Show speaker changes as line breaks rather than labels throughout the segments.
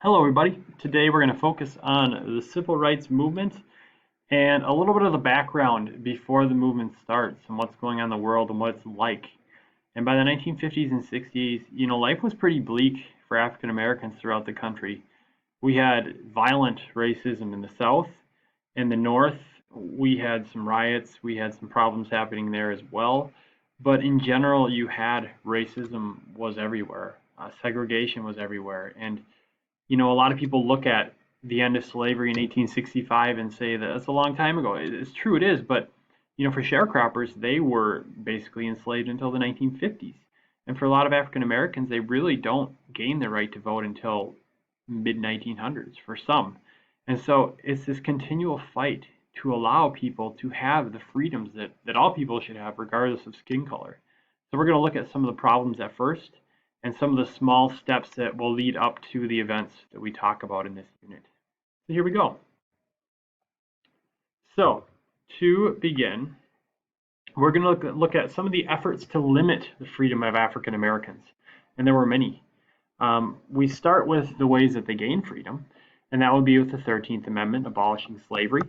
Hello, everybody. Today we're going to focus on the civil rights movement and a little bit of the background before the movement starts and what's going on in the world and what it's like. And by the 1950s and 60s, life was pretty bleak for African Americans throughout the country. We had violent racism in the South. In the North, we had some riots, we had some problems happening there as well. But in general, you had racism was everywhere, segregation was everywhere. And a lot of people look at the end of slavery in 1865 and say that that's a long time ago. It's true, it is, but for sharecroppers, they were basically enslaved until the 1950s. And for a lot of African Americans, they really don't gain the right to vote until mid 1900s for some. And so it's this continual fight to allow people to have the freedoms that all people should have, regardless of skin color. So we're going to look at some of the problems at first and some of the small steps that will lead up to the events that we talk about in this unit. So here we go. So to begin, we're going to look at some of the efforts to limit the freedom of African Americans, and there were many. We start with the ways that they gain freedom, and that would be with the 13th Amendment abolishing slavery,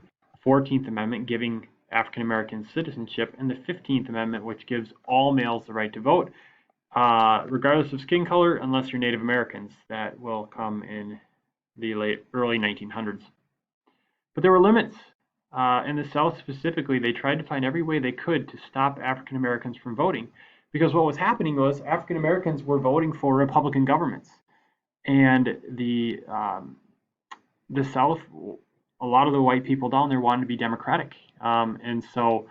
14th Amendment giving African Americans citizenship, and the 15th Amendment, which gives all males the right to vote, regardless of skin color, unless you're Native Americans. That will come in the early 1900s. But there were limits. In the South specifically, they tried to find every way they could to stop African Americans from voting, because what was happening was African Americans were voting for Republican governments, and the South, a lot of the white people down there wanted to be Democratic, and so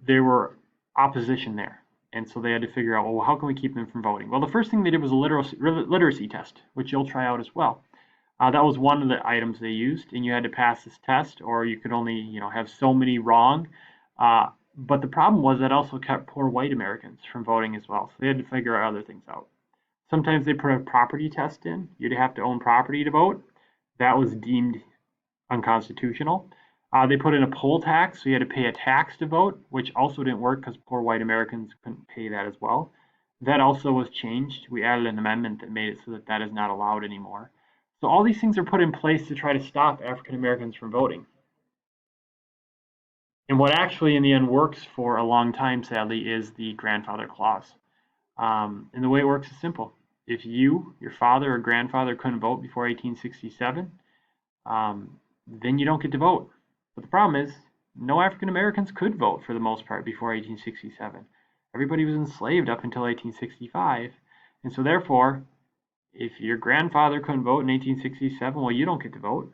there were opposition there. And so they had to figure out, well, how can we keep them from voting? Well, the first thing they did was a literacy test, which you'll try out as well. That was one of the items they used, and you had to pass this test, or you could only, have so many wrong. But the problem was that also kept poor white Americans from voting as well. So they had to figure other things out. Sometimes they put a property test in. You'd have to own property to vote. That was deemed unconstitutional. They put in a poll tax, so you had to pay a tax to vote, which also didn't work because poor white Americans couldn't pay that as well. That also was changed. We added an amendment that made it so that that is not allowed anymore. So all these things are put in place to try to stop African Americans from voting. And what actually in the end works for a long time, sadly, is the grandfather clause. And the way it works is simple. If you, your father or grandfather couldn't vote before 1867, then you don't get to vote. But the problem is, no African Americans could vote for the most part before 1867. Everybody was enslaved up until 1865. And so therefore, if your grandfather couldn't vote in 1867, well, you don't get to vote.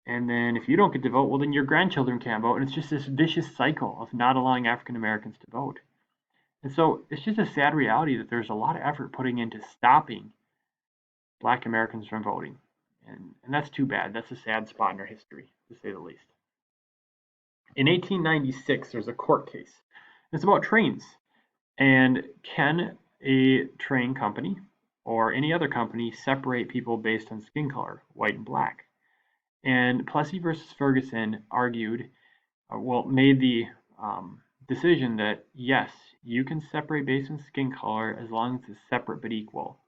And then if you don't get to vote, well, then your grandchildren can't vote. And it's just this vicious cycle of not allowing African Americans to vote. And so it's just a sad reality that there's a lot of effort putting into stopping Black Americans from voting. And that's too bad. That's a sad spot in our history, to say the least. In 1896, there's a court case. It's about trains. And can a train company or any other company separate people based on skin color, white and black? And Plessy versus Ferguson argued, made the decision that yes, you can separate based on skin color as long as it's separate but equal.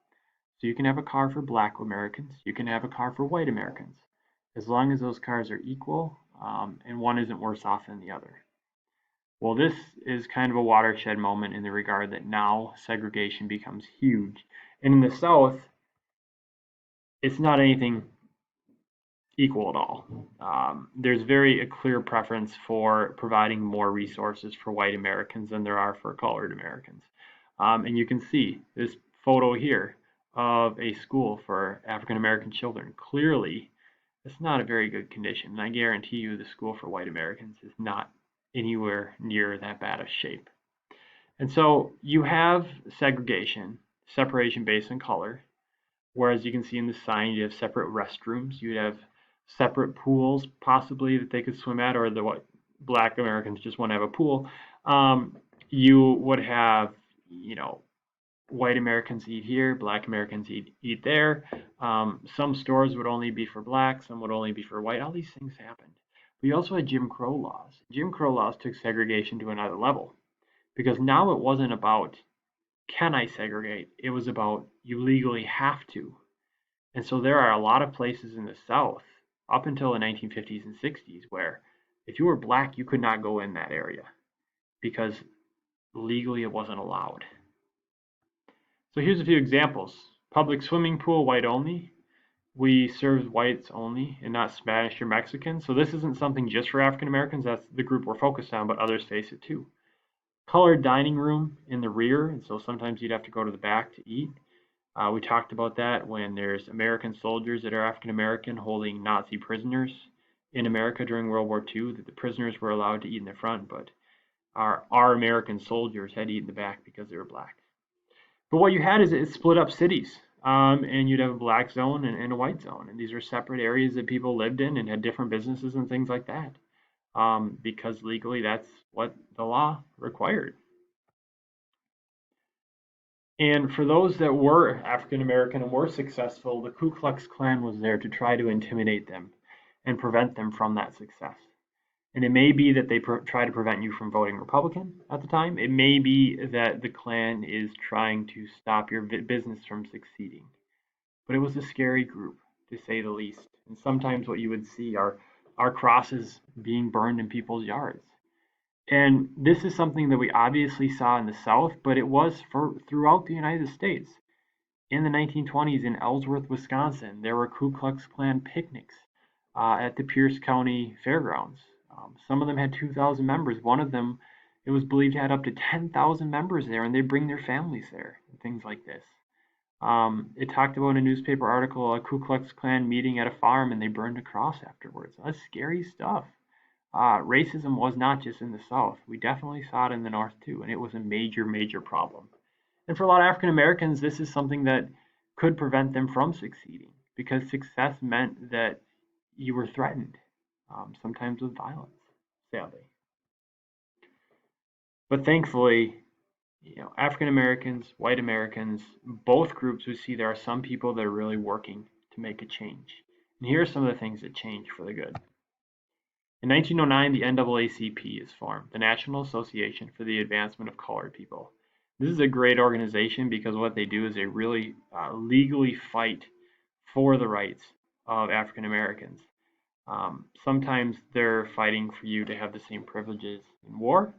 So you can have a car for Black Americans, you can have a car for white Americans, as long as those cars are equal and one isn't worse off than the other. Well, this is kind of a watershed moment in the regard that now segregation becomes huge. And in the South, it's not anything equal at all. There's a clear preference for providing more resources for white Americans than there are for colored Americans. And you can see this photo here of a school for African American children. Clearly, it's not a very good condition. And I guarantee you the school for white Americans is not anywhere near that bad of shape. And so you have segregation, separation based on color, whereas you can see in the sign you have separate restrooms, you'd have separate pools possibly that they could swim at, or the what Black Americans just want to have a pool. You would have, white Americans eat here, Black Americans eat there. Some stores would only be for Black, some would only be for white. All these things happened. But you also had Jim Crow laws. Jim Crow laws took segregation to another level, because now it wasn't about can I segregate, it was about you legally have to. And so there are a lot of places in the South up until the 1950s and 60s where if you were black, you could not go in that area because legally it wasn't allowed. So here's a few examples. Public swimming pool, white only. We served whites only and not Spanish or Mexican. So this isn't something just for African Americans. That's the group we're focused on, but others face it too. Colored dining room in the rear, and so sometimes you'd have to go to the back to eat. We talked about that when there's American soldiers that are African American holding Nazi prisoners in America during World War II, that the prisoners were allowed to eat in the front, but our American soldiers had to eat in the back because they were black. But what you had is it split up cities, and you'd have a black zone and a white zone, and these were separate areas that people lived in and had different businesses and things like that, because legally that's what the law required. And for those that were African American and were successful, the Ku Klux Klan was there to try to intimidate them and prevent them from that success. And it may be that they try to prevent you from voting Republican at the time. It may be that the Klan is trying to stop your business from succeeding. But it was a scary group, to say the least. And sometimes what you would see are crosses being burned in people's yards. And this is something that we obviously saw in the South, but it was throughout the United States. In the 1920s in Ellsworth, Wisconsin, there were Ku Klux Klan picnics at the Pierce County Fairgrounds. Some of them had 2,000 members. One of them, it was believed, had up to 10,000 members there, and they bring their families there, and things like this. It talked about in a newspaper article a Ku Klux Klan meeting at a farm, and they burned a cross afterwards. That's scary stuff. Racism was not just in the South. We definitely saw it in the North too, and it was a major, major problem. And for a lot of African Americans, this is something that could prevent them from succeeding because success meant that you were threatened, sometimes with violence, sadly. But thankfully, African Americans, white Americans, both groups would see there are some people that are really working to make a change. And here are some of the things that changed for the good. In 1909, the NAACP is formed, the National Association for the Advancement of Colored People. This is a great organization because what they do is they really legally fight for the rights of African Americans. Sometimes they're fighting for you to have the same privileges in war.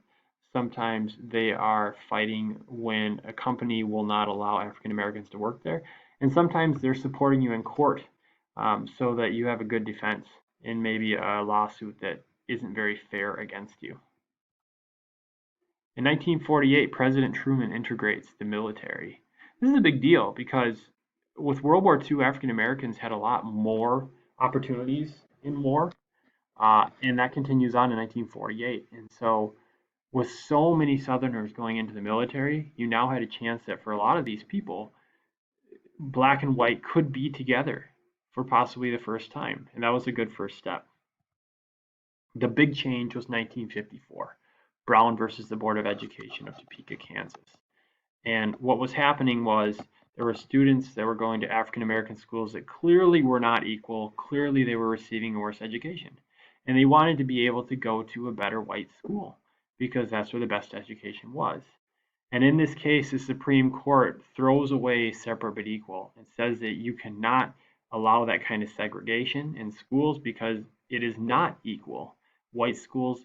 Sometimes they are fighting when a company will not allow African Americans to work there. And sometimes they're supporting you in court so that you have a good defense in maybe a lawsuit that isn't very fair against you. In 1948, President Truman integrates the military. This is a big deal because with World War II, African Americans had a lot more opportunities in war, and that continues on in 1948. And so, with so many Southerners going into the military, you now had a chance that for a lot of these people, black and white could be together for possibly the first time, and that was a good first step. The big change was 1954, Brown versus the Board of Education of Topeka, Kansas. And what was happening was there were students that were going to African American schools that clearly were not equal, clearly they were receiving a worse education. And they wanted to be able to go to a better white school because that's where the best education was. And in this case, the Supreme Court throws away separate but equal and says that you cannot allow that kind of segregation in schools because it is not equal. White schools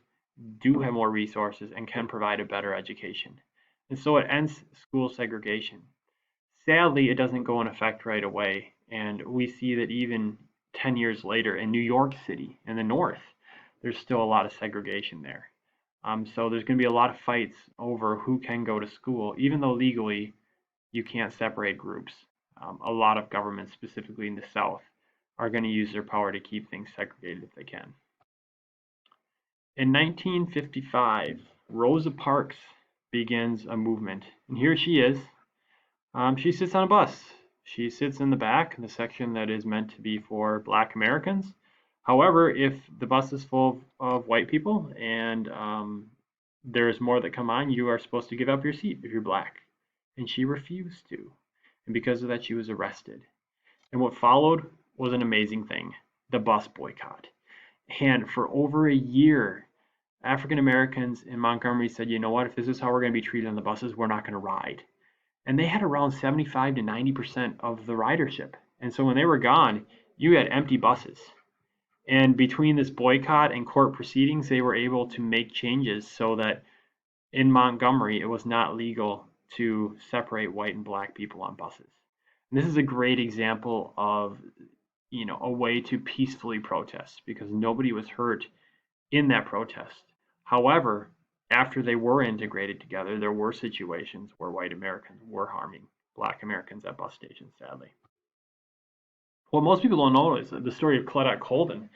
do have more resources and can provide a better education. And so it ends school segregation. Sadly, it doesn't go in effect right away. And we see that even 10 years later in New York City, in the North, there's still a lot of segregation there. So there's going to be a lot of fights over who can go to school, even though legally you can't separate groups. A lot of governments, specifically in the South, are going to use their power to keep things segregated if they can. In 1955, Rosa Parks begins a movement, and here she is. She sits on a bus. She sits in the back, in the section that is meant to be for Black Americans. However, if the bus is full of white people and there's more that come on, you are supposed to give up your seat if you're black. And she refused to. And because of that, she was arrested. And what followed was an amazing thing, the bus boycott. And for over a year, African Americans in Montgomery said, you know what, if this is how we're going to be treated on the buses, we're not going to ride. And they had around 75 to 90% of the ridership And so when they were gone, you had empty buses. And between this boycott and court proceedings, they were able to make changes so that in Montgomery, it was not legal to separate white and black people on buses. And this is a great example of, a way to peacefully protest because nobody was hurt in that protest. However, after they were integrated together, there were situations where white Americans were harming black Americans at bus stations, sadly. What most people don't know is the story of Claudette Colvin.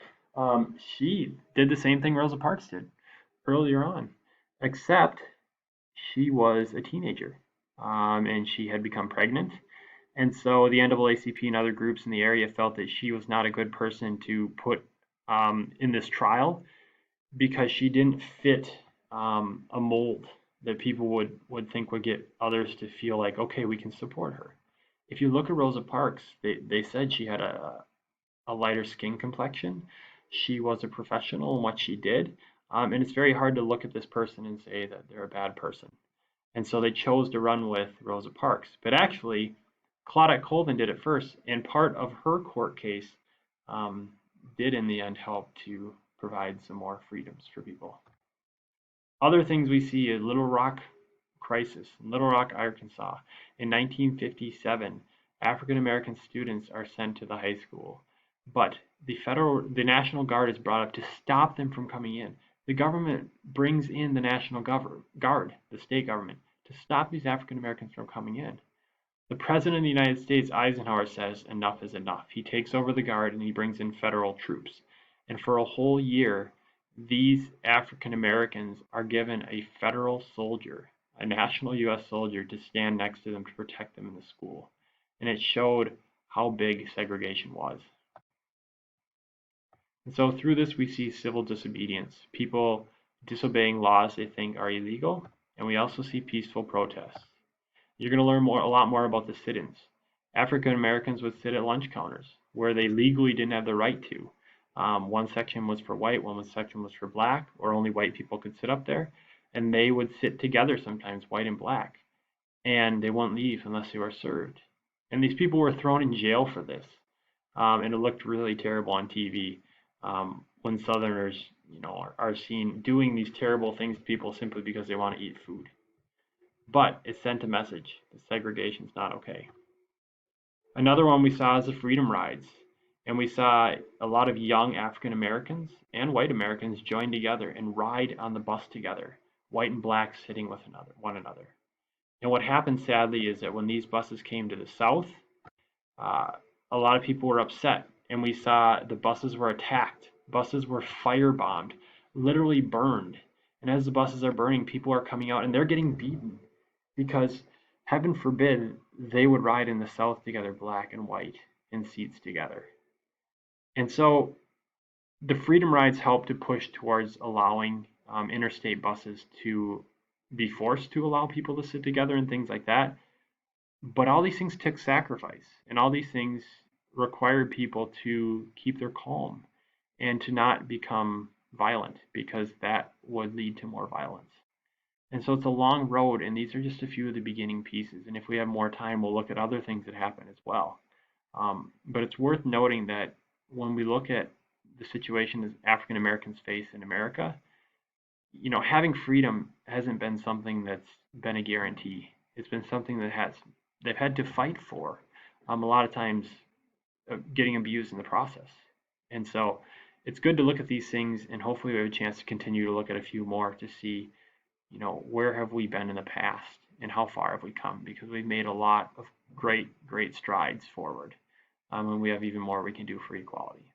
She did the same thing Rosa Parks did earlier on, except she was a teenager, and she had become pregnant. And so the NAACP and other groups in the area felt that she was not a good person to put in this trial because she didn't fit a mold that people would think would get others to feel like, okay, we can support her. If you look at Rosa Parks, they said she had a lighter skin complexion. She was a professional in what she did. And it's very hard to look at this person and say that they're a bad person. And so they chose to run with Rosa Parks. But actually, Claudette Colvin did it first, and part of her court case did in the end help to provide some more freedoms for people. Other things we see is Little Rock crisis in Little Rock, Arkansas. In 1957, African American students are sent to the high school, but the National Guard is brought up to stop them from coming in. The government brings in the National Guard, the state government, to stop these African Americans from coming in. The President of the United States, Eisenhower, says enough is enough. He takes over the Guard and he brings in federal troops. And for a whole year, these African Americans are given a federal soldier, a national U.S. soldier, to stand next to them to protect them in the school. And it showed how big segregation was. And so through this, we see civil disobedience, people disobeying laws they think are illegal, and we also see peaceful protests. You're going to learn a lot more about the sit-ins. African Americans would sit at lunch counters where they legally didn't have the right to. One section was for white, one section was for black, or only white people could sit up there, and they would sit together sometimes, white and black, and they wouldn't leave unless they were served. And these people were thrown in jail for this, and it looked really terrible on TV. When Southerners, are seen doing these terrible things to people simply because they want to eat food. But it sent a message that segregation is not okay. Another one we saw is the Freedom Rides. And we saw a lot of young African Americans and white Americans join together and ride on the bus together, white and black sitting with one another. And what happened, sadly, is that when these buses came to the South, a lot of people were upset. And we saw the buses were attacked. Buses were firebombed, literally burned. And as the buses are burning, people are coming out and they're getting beaten because, heaven forbid, they would ride in the South together, black and white, in seats together. And so the Freedom Rides help to push towards allowing interstate buses to be forced to allow people to sit together and things like that. But all these things took sacrifice, and all these things required people to keep their calm and to not become violent, because that would lead to more violence. And so it's a long road, and these are just a few of the beginning pieces. And if we have more time, we'll look at other things that happen as well. But it's worth noting that when we look at the situation that African Americans face in America, having freedom hasn't been something that's been a guarantee. It's been something that they've had to fight for, a lot of times getting abused in the process. And so it's good to look at these things, and hopefully we have a chance to continue to look at a few more to see, where have we been in the past and how far have we come, because we've made a lot of great strides forward. And we have even more we can do for equality.